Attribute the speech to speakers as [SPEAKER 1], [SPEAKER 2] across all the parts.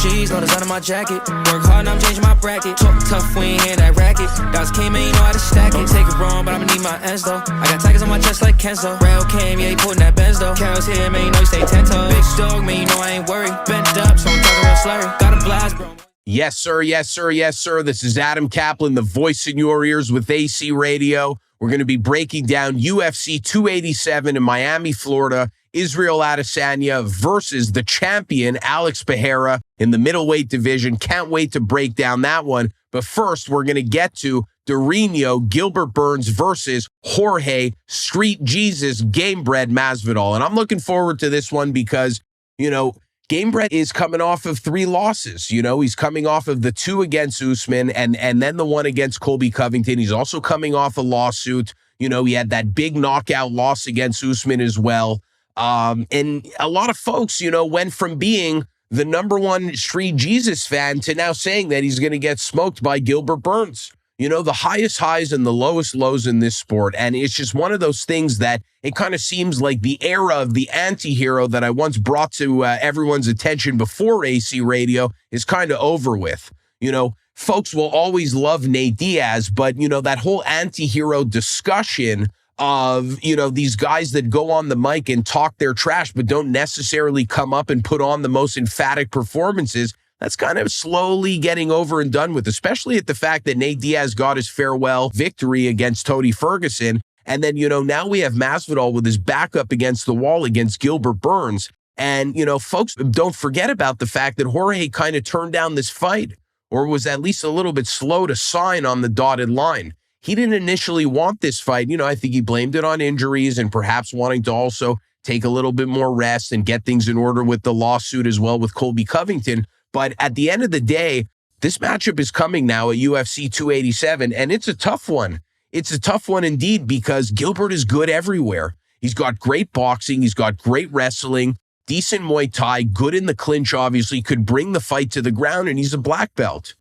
[SPEAKER 1] Cheese, no design on my jacket. Work hard and I'm changing my bracket. Talk tough, we ain't hearing that racket. Dots came in, you know how to stack it. Don't take it wrong, but I'ma need my ends though. I got tigers on my chest like Kenzo. Rail came, yeah, he putting that Benz though. Carol's here, man, you know he stay 10 toes. Big dog, man, you know I ain't worried. Bent up, so I'm talking real slurry. Got a blast, bro.
[SPEAKER 2] Yes, sir. Yes, sir. Yes, sir. This is Adam Caplan, the voice in your ears with AC Radio. We're going to be breaking down UFC 287 in Miami, Florida. Israel Adesanya versus the champion, Alex Pereira, in the middleweight division. Can't wait to break down that one. But first, we're going to get to Dorino, Gilbert Burns versus Jorge, Street Jesus, Gamebred Masvidal. And I'm looking forward to this one because, you know, Gamebred is coming off of 3 losses. You know, he's coming off of the 2 against Usman and then the 1 against Colby Covington. He's also coming off a lawsuit. You know, he had that big knockout loss against Usman as well. And a lot of folks, you know, went from being the #1 Street Jesus fan to now saying that he's going to get smoked by Gilbert Burns. You know, the highest highs and the lowest lows in this sport. And it's just one of those things that it kind of seems like the era of the anti-hero that I once brought to everyone's attention before AC Radio is kind of over with. You know, folks will always love Nate Diaz, but, you know, that whole anti-hero discussion of, you know, these guys that go on the mic and talk their trash, but don't necessarily come up and put on the most emphatic performances, that's kind of slowly getting over and done with, especially at the fact that Nate Diaz got his farewell victory against Tony Ferguson. And then, you know, now we have Masvidal with his back up against the wall against Gilbert Burns. And, you know, folks don't forget about the fact that Jorge kind of turned down this fight, or was at least a little bit slow to sign on the dotted line. He didn't initially want this fight. You know, I think he blamed it on injuries and perhaps wanting to also take a little bit more rest and get things in order with the lawsuit as well with Colby Covington. But at the end of the day, this matchup is coming now at UFC 287, and it's a tough one. It's a tough one indeed because Gilbert is good everywhere. He's got great boxing. He's got great wrestling, decent Muay Thai, good in the clinch, obviously, could bring the fight to the ground, and he's a black belt.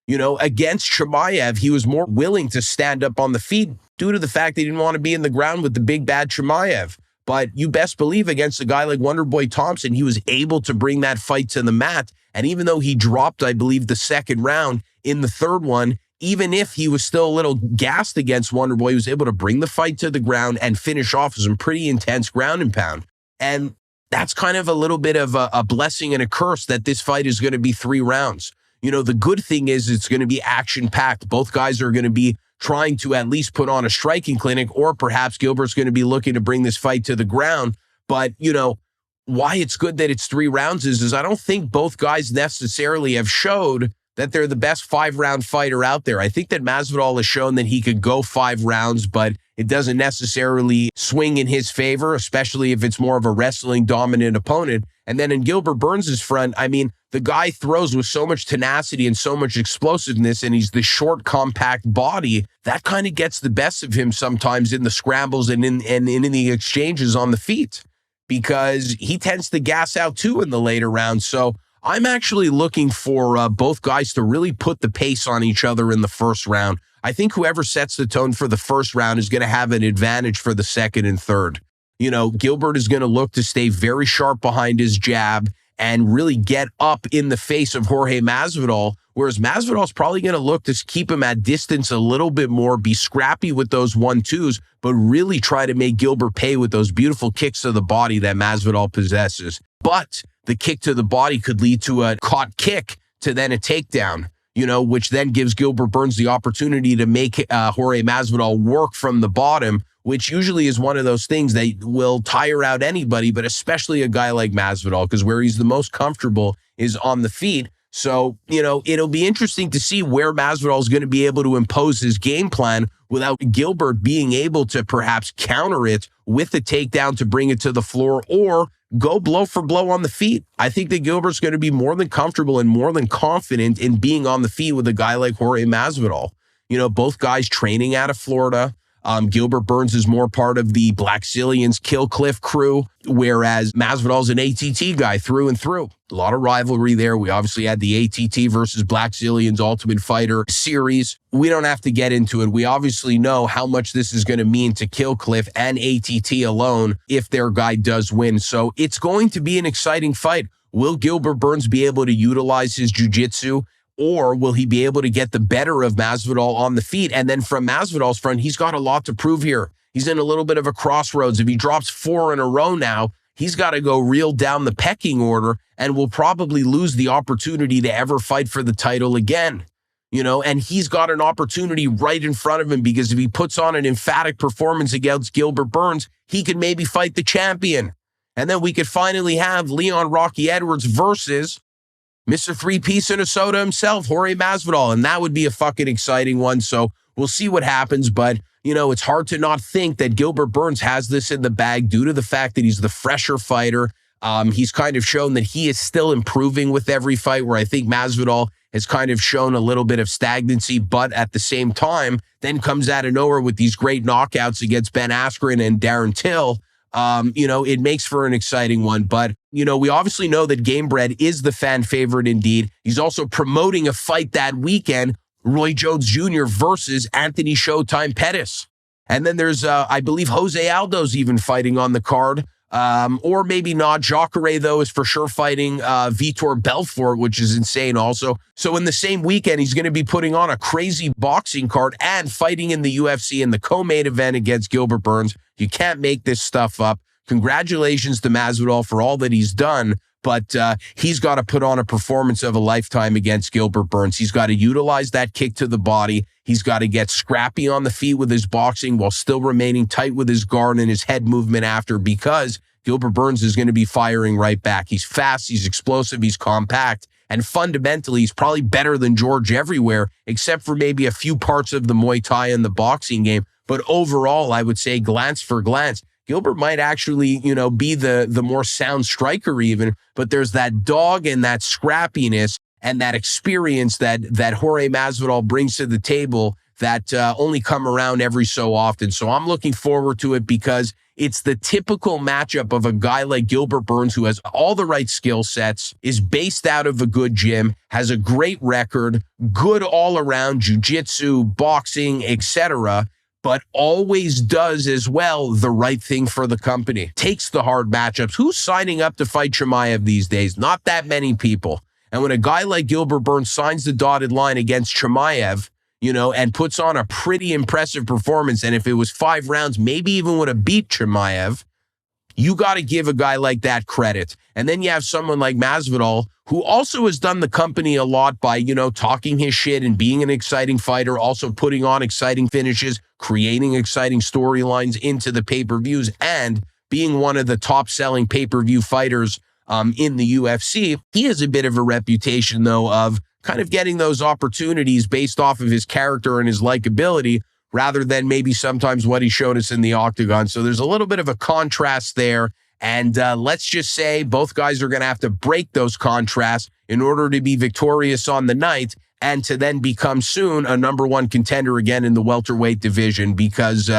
[SPEAKER 2] You know, against Chimaev, he was more willing to stand up on the feet due to the fact that he didn't want to be in the ground with the big bad Chimaev. But you best believe against a guy like Wonderboy Thompson, he was able to bring that fight to the mat. And even though he dropped, I believe, the second round in the third one, even if he was still a little gassed against Wonderboy, he was able to bring the fight to the ground and finish off with some pretty intense ground and pound. And that's kind of a little bit of a blessing and a curse that this fight is going to be 3 rounds. You know, the good thing is it's going to be action-packed. Both guys are going to be trying to at least put on a striking clinic, or perhaps Gilbert's going to be looking to bring this fight to the ground. But, you know, why it's good that it's 3 rounds is I don't think both guys necessarily have showed that they're the best 5-round fighter out there. I think that Masvidal has shown that he could go 5 rounds, but it doesn't necessarily swing in his favor, especially if it's more of a wrestling dominant opponent. And then in Gilbert Burns' front, I mean, the guy throws with so much tenacity and so much explosiveness, and he's the short, compact body. That kind of gets the best of him sometimes in the scrambles and in the exchanges on the feet, because he tends to gas out too in the later rounds. So I'm actually looking for both guys to really put the pace on each other in the first round. I think whoever sets the tone for the first round is going to have an advantage for the second and third. You know, Gilbert is going to look to stay very sharp behind his jab and really get up in the face of Jorge Masvidal, whereas Masvidal is probably going to look to keep him at distance a little bit more, be scrappy with those 1-2s, but really try to make Gilbert pay with those beautiful kicks to the body that Masvidal possesses. But the kick to the body could lead to a caught kick to then a takedown, you know, which then gives Gilbert Burns the opportunity to make Jorge Masvidal work from the bottom, which usually is one of those things that will tire out anybody, but especially a guy like Masvidal, because where he's the most comfortable is on the feet. So, you know, it'll be interesting to see where Masvidal is going to be able to impose his game plan without Gilbert being able to perhaps counter it with a takedown to bring it to the floor or go blow for blow on the feet. I think that Gilbert's going to be more than comfortable and more than confident in being on the feet with a guy like Jorge Masvidal. You know, both guys training out of Florida. Gilbert Burns is more part of the Blackzilians Kill Cliff crew, whereas Masvidal's an ATT guy through and through. A lot of rivalry there. We obviously had the ATT versus Blackzilians Ultimate Fighter series. We don't have to get into it. We obviously know how much this is going to mean to Kill Cliff and ATT alone if their guy does win. So it's going to be an exciting fight. Will Gilbert Burns be able to utilize his jiu-jitsu, or will he be able to get the better of Masvidal on the feet? And then from Masvidal's front, he's got a lot to prove here. He's in a little bit of a crossroads. If he drops 4 in a row now, he's got to go real down the pecking order and will probably lose the opportunity to ever fight for the title again. And he's got an opportunity right in front of him, because if he puts on an emphatic performance against Gilbert Burns, he could maybe fight the champion. And then we could finally have Leon Rocky Edwards versus Mr. Three-Piece in a Soda himself, Jorge Masvidal. And that would be a fucking exciting one. So we'll see what happens. But, it's hard to not think that Gilbert Burns has this in the bag due to the fact that he's the fresher fighter. He's kind of shown that he is still improving with every fight, where I think Masvidal has kind of shown a little bit of stagnancy, but at the same time, then comes out of nowhere with these great knockouts against Ben Askren and Darren Till. It makes for an exciting one. But, we obviously know that Gamebred is the fan favorite indeed. He's also promoting a fight that weekend, Roy Jones Jr. versus Anthony Showtime Pettis. And then there's, I believe, Jose Aldo's even fighting on the card. Or maybe not. Jacare, though, is for sure fighting Vitor Belfort, which is insane also. So in the same weekend, he's going to be putting on a crazy boxing card and fighting in the UFC in the co-main event against Gilbert Burns. You can't make this stuff up. Congratulations to Masvidal for all that he's done, but he's got to put on a performance of a lifetime against Gilbert Burns. He's got to utilize that kick to the body. He's got to get scrappy on the feet with his boxing while still remaining tight with his guard and his head movement after, because Gilbert Burns is going to be firing right back. He's fast, he's explosive, he's compact, and fundamentally, he's probably better than George everywhere, except for maybe a few parts of the Muay Thai and the boxing game. But overall, I would say glance for glance, Gilbert might actually, be the more sound striker even, but there's that dog and that scrappiness and that experience that Jorge Masvidal brings to the table that only come around every so often. So I'm looking forward to it, because it's the typical matchup of a guy like Gilbert Burns, who has all the right skill sets, is based out of a good gym, has a great record, good all-around jiu-jitsu, boxing, etc., but always does as well the right thing for the company. Takes the hard matchups. Who's signing up to fight Chimaev these days? Not that many people. And when a guy like Gilbert Burns signs the dotted line against Chimaev, and puts on a pretty impressive performance, and if it was 5 rounds, maybe even would have beat Chimaev, you got to give a guy like that credit. And then you have someone like Masvidal, who also has done the company a lot by, talking his shit and being an exciting fighter, also putting on exciting finishes, creating exciting storylines into the pay-per-views, and being one of the top-selling pay-per-view fighters in the UFC. He has a bit of a reputation, though, of kind of getting those opportunities based off of his character and his likability, rather than maybe sometimes what he showed us in the octagon. So there's a little bit of a contrast there. And let's just say both guys are going to have to break those contrasts in order to be victorious on the night and to then become soon a #1 contender again in the welterweight division. Because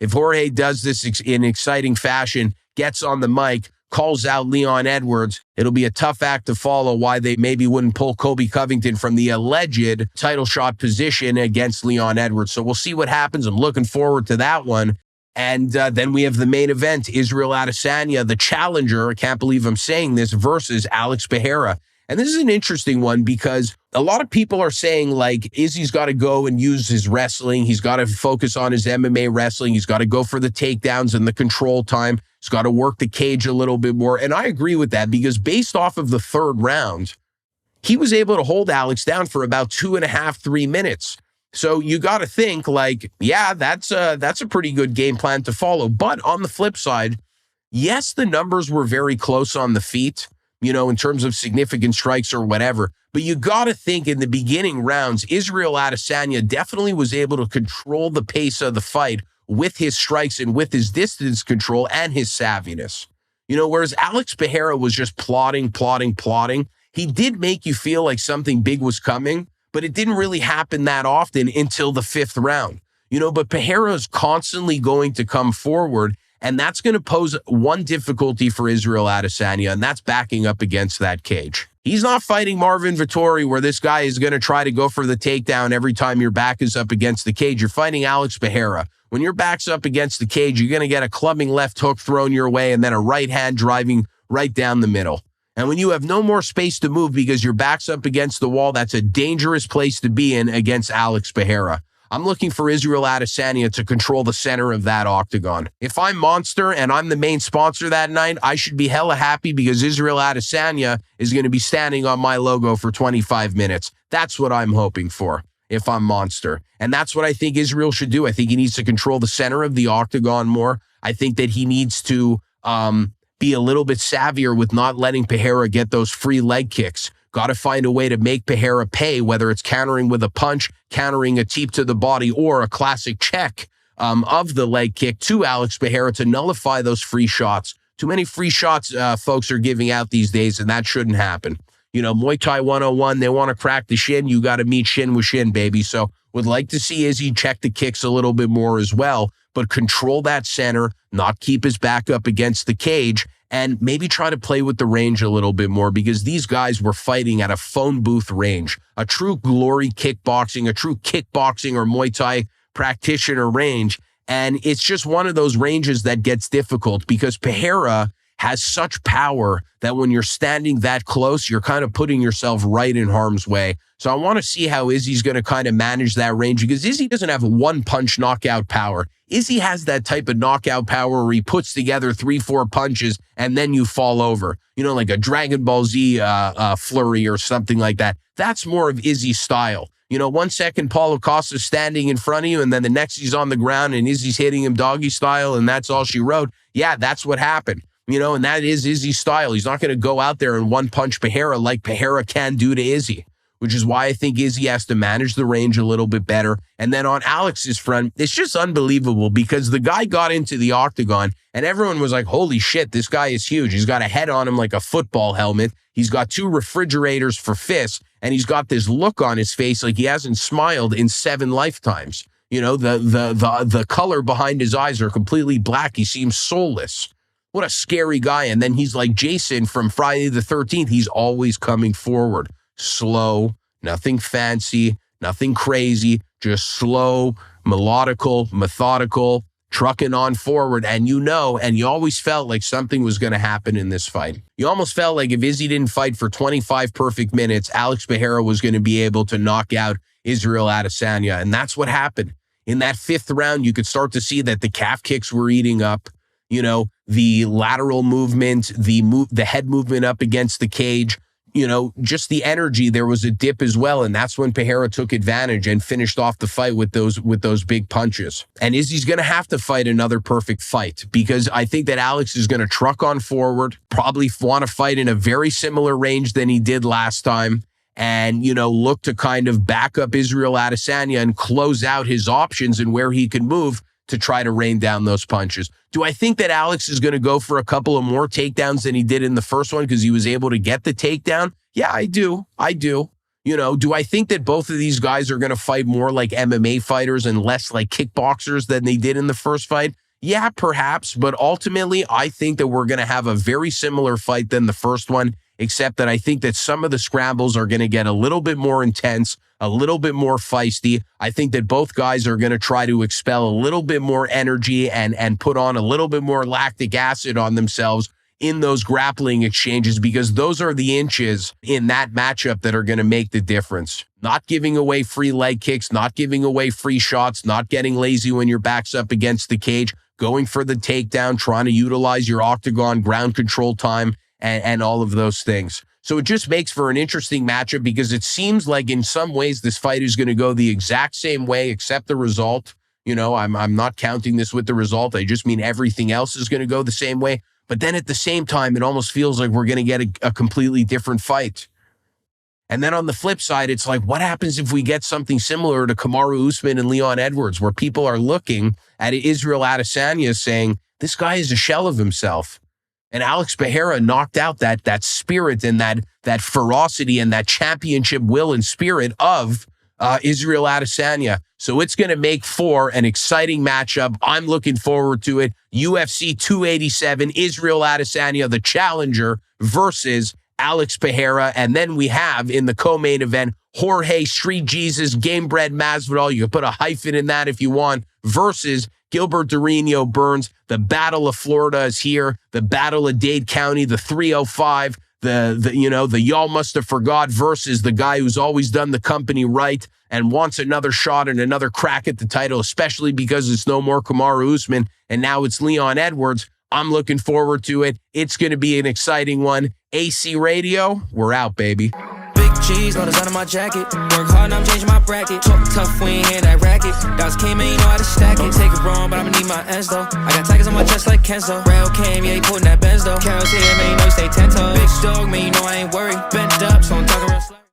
[SPEAKER 2] if Jorge does this in exciting fashion, gets on the mic, calls out Leon Edwards, it'll be a tough act to follow why they maybe wouldn't pull Colby Covington from the alleged title shot position against Leon Edwards. So we'll see what happens. I'm looking forward to that one. And then we have the main event, Israel Adesanya, the challenger, I can't believe I'm saying this, versus Alex Pereira. And this is an interesting one, because a lot of people are saying, like, Izzy's got to go and use his wrestling. He's got to focus on his MMA wrestling. He's got to go for the takedowns and the control time. He's got to work the cage a little bit more. And I agree with that, because based off of the 3rd round, he was able to hold Alex down for about 2.5, 3 minutes. So you got to think, like, yeah, that's a pretty good game plan to follow. But on the flip side, yes, the numbers were very close on the feet, in terms of significant strikes or whatever. But you got to think in the beginning rounds, Israel Adesanya definitely was able to control the pace of the fight with his strikes and with his distance control and his savviness. Whereas Alex Pereira was just plodding. He did make you feel like something big was coming, but it didn't really happen that often until the 5th round. But Pereira is constantly going to come forward, and that's going to pose one difficulty for Israel Adesanya, and that's backing up against that cage. He's not fighting Marvin Vettori, where this guy is going to try to go for the takedown every time your back is up against the cage. You're fighting Alex Pereira. When your back's up against the cage, you're going to get a clubbing left hook thrown your way and then a right hand driving right down the middle. And when you have no more space to move because your back's up against the wall, that's a dangerous place to be in against Alex Pereira. I'm looking for Israel Adesanya to control the center of that octagon. If I'm Monster and I'm the main sponsor that night, I should be hella happy because Israel Adesanya is going to be standing on my logo for 25 minutes. That's what I'm hoping for if I'm Monster. And that's what I think Israel should do. I think he needs to control the center of the octagon more. I think that he needs to be a little bit savvier with not letting Pereira get those free leg kicks. Got to find a way to make Pereira pay, whether it's countering with a punch, countering a teep to the body, or a classic check of the leg kick to Alex Pereira to nullify those free shots. Too many free shots folks are giving out these days, and that shouldn't happen. You know, Muay Thai 101, they want to crack the shin. You got to meet shin with shin, baby. So would like to see Izzy check the kicks a little bit more as well, but control that center, not keep his back up against the cage, and maybe try to play with the range a little bit more because these guys were fighting at a phone booth range, a true glory kickboxing, a true kickboxing or Muay Thai practitioner range. And it's just one of those ranges that gets difficult because Pereira has such power that when you're standing that close, you're kind of putting yourself right in harm's way. So I want to see how Izzy's going to kind of manage that range because Izzy doesn't have one punch knockout power. Izzy has that type of knockout power where he puts together 3-4 punches and then you fall over. You know, like a Dragon Ball Z flurry or something like that. That's more of Izzy's style. You know, 1 second Paulo Costa's standing in front of you and then the next he's on the ground and Izzy's hitting him doggy style and that's all she wrote. Yeah, that's what happened. You know, and that is Izzy's style. He's not going to go out there and one-punch Pereira like Pereira can do to Izzy, which is why I think Izzy has to manage the range a little bit better. And then on Alex's front, it's just unbelievable because the guy got into the octagon and everyone was like, holy shit, this guy is huge. He's got a head on him like a football helmet. He's got 2 refrigerators for fists, and he's got this look on his face like he hasn't smiled in 7 lifetimes. You know, the color behind his eyes are completely black. He seems soulless. What a scary guy. And then he's like Jason from Friday the 13th. He's always coming forward. Slow, nothing fancy, nothing crazy, just slow, melodical, methodical, trucking on forward. And you know, and you always felt like something was going to happen in this fight. You almost felt like if Izzy didn't fight for 25 perfect minutes, Alex Pereira was going to be able to knock out Israel Adesanya. And that's what happened. In that 5th round, you could start to see that the calf kicks were eating up. You know, the lateral movement, the head movement up against the cage, you know, just the energy, there was a dip as well. And that's when Pereira took advantage and finished off the fight with those big punches. And Izzy's going to have to fight another perfect fight because I think that Alex is going to truck on forward, probably want to fight in a very similar range than he did last time. And, you know, look to kind of back up Israel Adesanya and close out his options and where he can move to try to rain down those punches. Do I think that Alex is going to go for a couple of more takedowns than he did in the first one because he was able to get the takedown? Yeah, I do. You know, do I think that both of these guys are going to fight more like MMA fighters and less like kickboxers than they did in the first fight? Yeah, perhaps. But ultimately, I think that we're going to have a very similar fight than the first one, except that I think that some of the scrambles are going to get a little bit more intense, a little bit more feisty. I think that both guys are going to try to expel a little bit more energy and put on a little bit more lactic acid on themselves in those grappling exchanges because those are the inches in that matchup that are going to make the difference. Not giving away free leg kicks, not giving away free shots, not getting lazy when your back's up against the cage, going for the takedown, trying to utilize your octagon ground control time and all of those things. So it just makes for an interesting matchup because it seems like in some ways this fight is going to go the exact same way except the result. You know, I'm not counting this with the result. I just mean everything else is going to go the same way. But then at the same time, it almost feels like we're going to get a completely different fight. And then on the flip side, it's like, what happens if we get something similar to Kamaru Usman and Leon Edwards, where people are looking at Israel Adesanya saying, this guy is a shell of himself. And Alex Pereira knocked out that spirit and that ferocity and that championship will and spirit of Israel Adesanya. So it's going to make for an exciting matchup. I'm looking forward to it. UFC 287, Israel Adesanya, the challenger, versus Alex Pereira. And then we have in the co-main event, Jorge Street Jesus, Gamebred Masvidal. You can put a hyphen in that if you want, versus Gilbert Burns. The Battle of Florida is here. The Battle of Dade County, the 305. the y'all must have forgot versus the guy who's always done the company right and wants another shot and another crack at the title, especially because it's no more Kamaru Usman and now it's Leon Edwards. I'm looking forward to it. It's going to be an exciting one. AC Radio, we're out, baby.
[SPEAKER 1] Big cheese, no design on my jacket. Work hard, now I'm changing my bracket. Talk tough, we ain't hear that racket. Dots came in, you know how to stack it. Take it wrong, but I'ma need my ends though. I got tigers on my chest like Kenzo. Rail came, yeah, he putting that Benz though. Carol's here, man, you know he stay 10 toes. Big dog, man, you know I ain't worried. Bent up, so I'm talking real slow.